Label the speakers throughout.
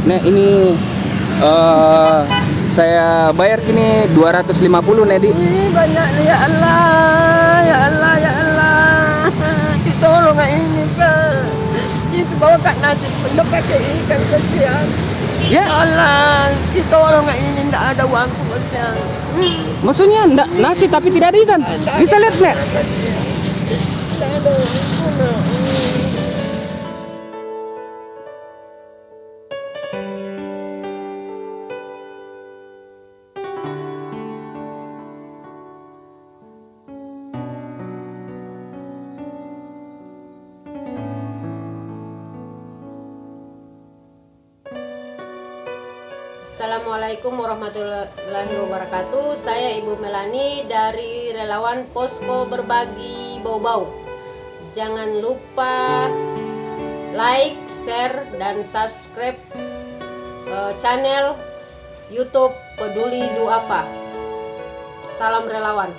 Speaker 1: Nek ini saya bayar kini 250 Nek di.
Speaker 2: Ih, banyak nih, ya Allah, ya Allah, ya Allah. Tolong ini Pak. Itu bawa Kak nasi untuk pakai ikan kesian. Ya
Speaker 1: Ya,
Speaker 2: Allah, tolong ini tidak ada uangku kesian.
Speaker 1: maksudnya enggak nasi tapi tidak ada ikan. Bisa lihat Nek.
Speaker 2: Tidak ada uangku.
Speaker 3: Assalamualaikum warahmatullahi wabarakatuh. Saya Ibu Melani dari relawan Posko Berbagi Bau-Bau. Jangan lupa like, share, dan subscribe channel YouTube Peduli Duafa. Salam relawan.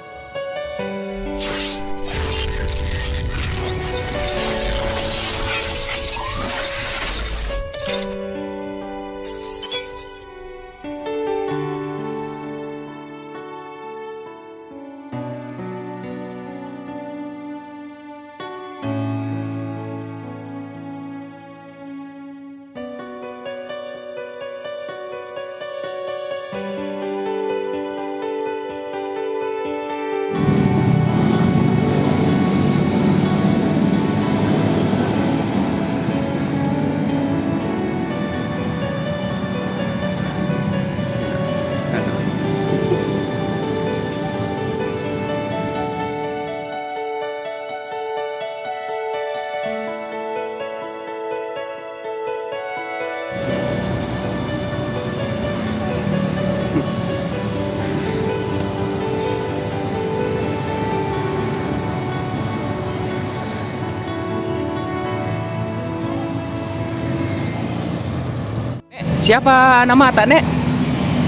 Speaker 1: Siapa nama Ata Nek?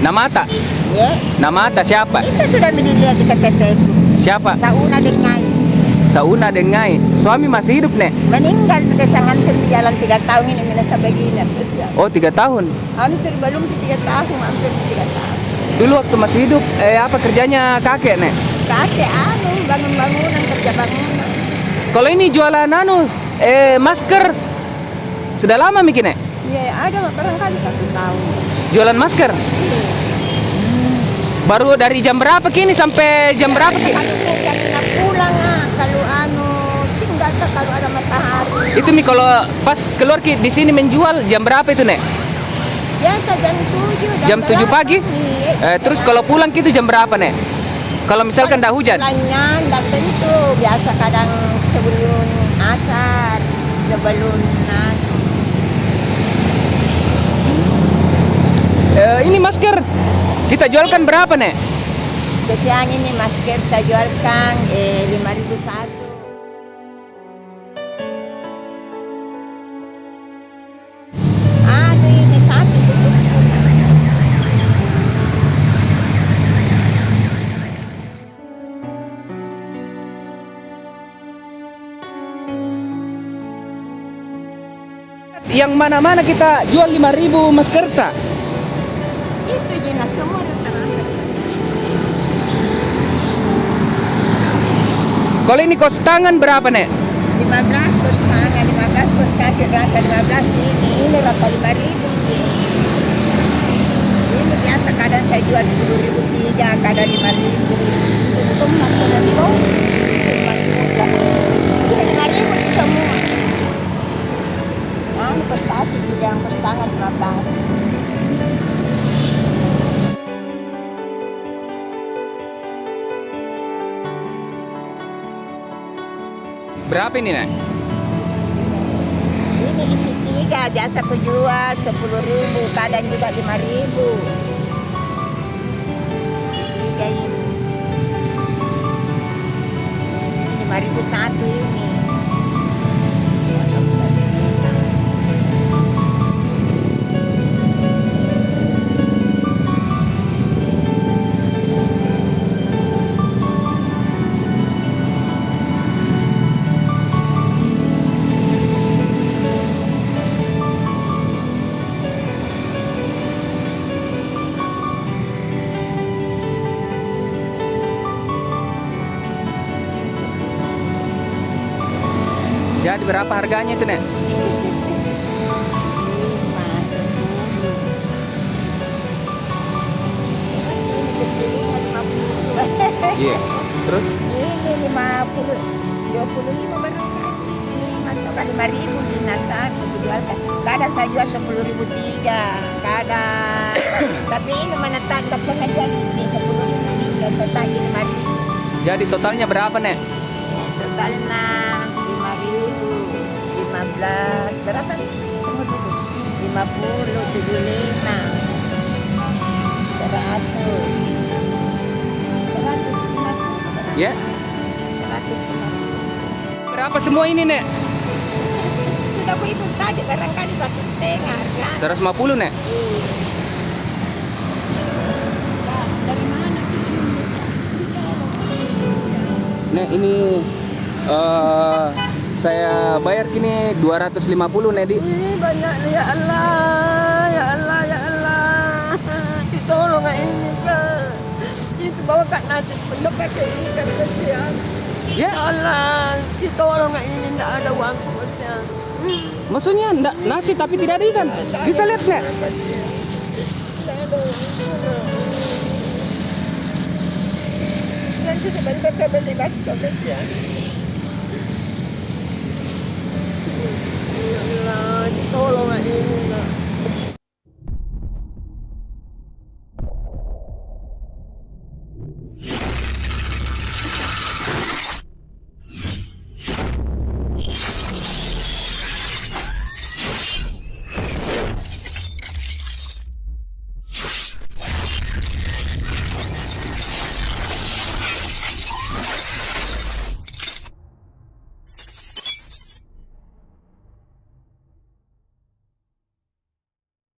Speaker 1: Nama Ata?
Speaker 2: Ya,
Speaker 1: Nama Ata siapa?
Speaker 2: kita sudah dilihat di KTP itu.
Speaker 1: Siapa?
Speaker 2: Sauna dengan
Speaker 1: Sauna Dengai. Suami masih hidup Nek?
Speaker 2: meninggal sudah sangat di jalan 3 tahun ini minasa begini terus ya.
Speaker 1: Oh 3 tahun.
Speaker 2: Hampir belum 3 tahun, hampir 3 tahun.
Speaker 1: Dulu waktu masih hidup apa kerjanya kakek Nek?
Speaker 2: Kakek bangun-bangunan, kerja bangunan.
Speaker 1: Kalau ini jualan masker sudah lama bikin Nek?
Speaker 2: Iya, ada barangkali 1 tahun.
Speaker 1: Jualan masker? Baru dari jam berapa kini sampai jam berapa kini?
Speaker 2: Kalau jam pulang kalau tinggal kalau ada matahari.
Speaker 1: Itu nih kalau pas keluar di sini menjual jam berapa itu Nek?
Speaker 2: Biasa jam 7.
Speaker 1: Jam 7 pagi? Terus kalau pulang gitu jam berapa Nek? Kalau misalkan dah hujan?
Speaker 2: Pulangnya tidak tentu, biasa kadang sebelum asar, sebelum
Speaker 1: Ini masker kita jualkan berapa Nek?
Speaker 2: Biasanya ini masker saya jualkan 5.001. Aduh ini satu.
Speaker 1: Yang mana-mana kita jual 5.000 masker tak?
Speaker 2: Itu jenis semua rata-rata.
Speaker 1: Kalau ini kos tangan berapa Nek?
Speaker 2: 15 kos tangan, 15 kos kaki, rata 15 ini rata 5.000. Ini biasa kadang saya jual 10.003, kadang 5.000. Itu masalah itu. Ini 5.000 itu semua. Kos kaki, yang kos tangan 15.
Speaker 1: Berapa ini Nek?
Speaker 2: Ini isi 3, biasa aku jual 10.000, kadang juga 5.000. 3 ini. Ini 5.001 ini.
Speaker 1: Jadi berapa harganya itu, Nek?
Speaker 2: 5.
Speaker 1: Iya. Terus?
Speaker 2: Ini 50, 25 baru. Ini masuk kan 5.000 di Natal aku jualkan. Kadang saya jual 10.000 3, kadang. Tapi ini mana tangkap dengan jual ini 10.000 3, total 5.000.
Speaker 1: Jadi totalnya berapa, Nek?
Speaker 2: Totalnya 5.000, 15, berapa nih? Tunggu dulu. 50, 75, 100. 150.
Speaker 1: Ya.
Speaker 2: 150.
Speaker 1: Berapa semua ini, Nek?
Speaker 2: Sudah aku hitung tadi barangkali 1,5 kan?
Speaker 1: 150, Nek.
Speaker 2: Dari mana?
Speaker 1: Nek, ini saya bayar kini 250, Nek, Di.
Speaker 2: Ini banyak ya Allah, ya Allah, ya Allah. Tolong ini Pak. Itu bawa Kak Nasi belum pakai ikan kesian. Ya
Speaker 1: Ya,
Speaker 2: Allah, tolong ini tidak ada uang kosnya.
Speaker 1: maksudnya enggak nasi tapi tidak ada ikan. Bisa lihat, Nek?
Speaker 2: Tidak ada uang. Nanti sebentar saya beli bakso kesian. Ya Allah, tolong ini nak.